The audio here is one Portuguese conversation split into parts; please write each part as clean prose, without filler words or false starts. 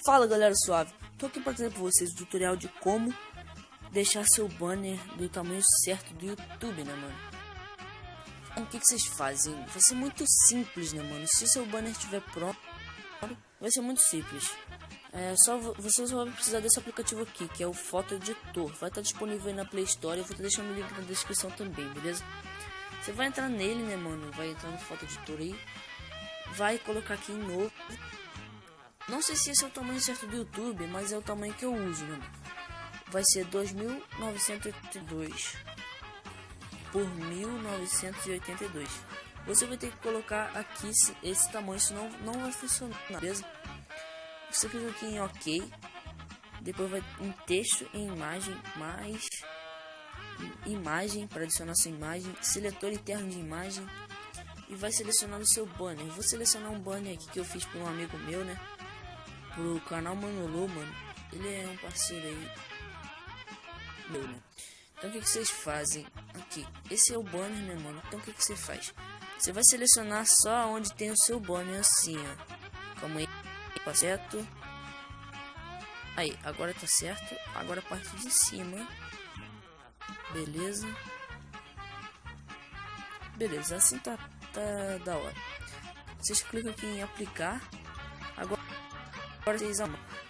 Fala galera suave, tô aqui para trazer para vocês o tutorial de como deixar seu banner do tamanho certo do YouTube, né mano? O que vocês fazem? Vai ser muito simples, né mano? Se seu banner estiver pronto, vai ser muito simples. Você só vai precisar desse aplicativo aqui, que é o Foto Editor. Vai estar disponível aí na Play Store, eu vou estar deixando o link na descrição também, beleza? Você vai entrar nele, né mano? Vai entrar no Foto Editor aí, vai colocar aqui em novo. Não sei se esse é o tamanho certo do YouTube, mas é o tamanho que eu uso, né? Vai ser 2982 por 1982. Você vai ter que colocar aqui esse tamanho, senão não vai funcionar, beleza? Você clica aqui em OK, depois vai em texto, em imagem, mais imagem para adicionar sua imagem, seletor interno de imagem e vai selecionar o seu banner. Eu vou selecionar um banner aqui que eu fiz para um amigo meu, né? Pro canal Manolo, mano. Ele é um parceiro aí meu, né? Então o que vocês fazem aqui? Esse é o banner, né, mano? Então o que você faz? Você vai selecionar só onde tem o seu banner assim, ó. Calma aí, tá certo? Aí, agora tá certo. Agora a parte de cima. Beleza. Beleza, assim tá da hora. Vocês clicam aqui em aplicar. Agora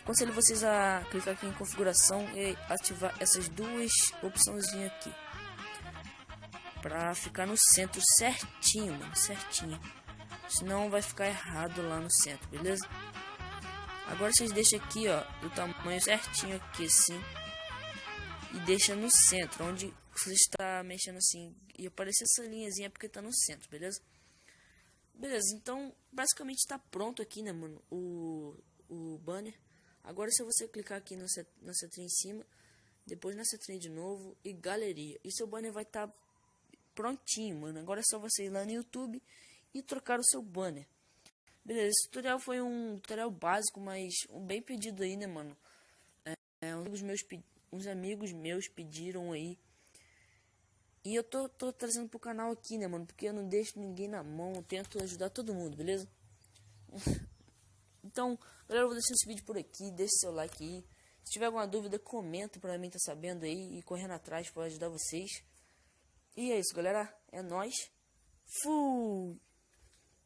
aconselho vocês a clicar aqui em configuração e ativar essas duas opções aqui para ficar no centro certinho, mano, certinho. Senão vai ficar errado lá no centro, beleza? Agora vocês deixam aqui, ó, do tamanho certinho aqui assim e deixa no centro, onde você está mexendo assim e aparecer essa linhazinha porque tá no centro, beleza? Beleza, então basicamente está pronto aqui, né, mano, o banner. Agora se você clicar aqui na setrinha em cima, depois na setrinha de novo e galeria, e seu banner vai estar prontinho, mano. Agora é só você ir lá no YouTube e trocar o seu banner. Beleza, esse tutorial foi um tutorial básico, mas um bem pedido aí, né, mano? Uns amigos meus pediram aí. E eu tô trazendo pro canal aqui, né, mano? Porque eu não deixo ninguém na mão, eu tento ajudar todo mundo, beleza? Então, galera, eu vou deixar esse vídeo por aqui, deixe seu like aí. Se tiver alguma dúvida, comenta pra mim tá sabendo aí e correndo atrás pra ajudar vocês. E é isso, galera. É nóis. Fui!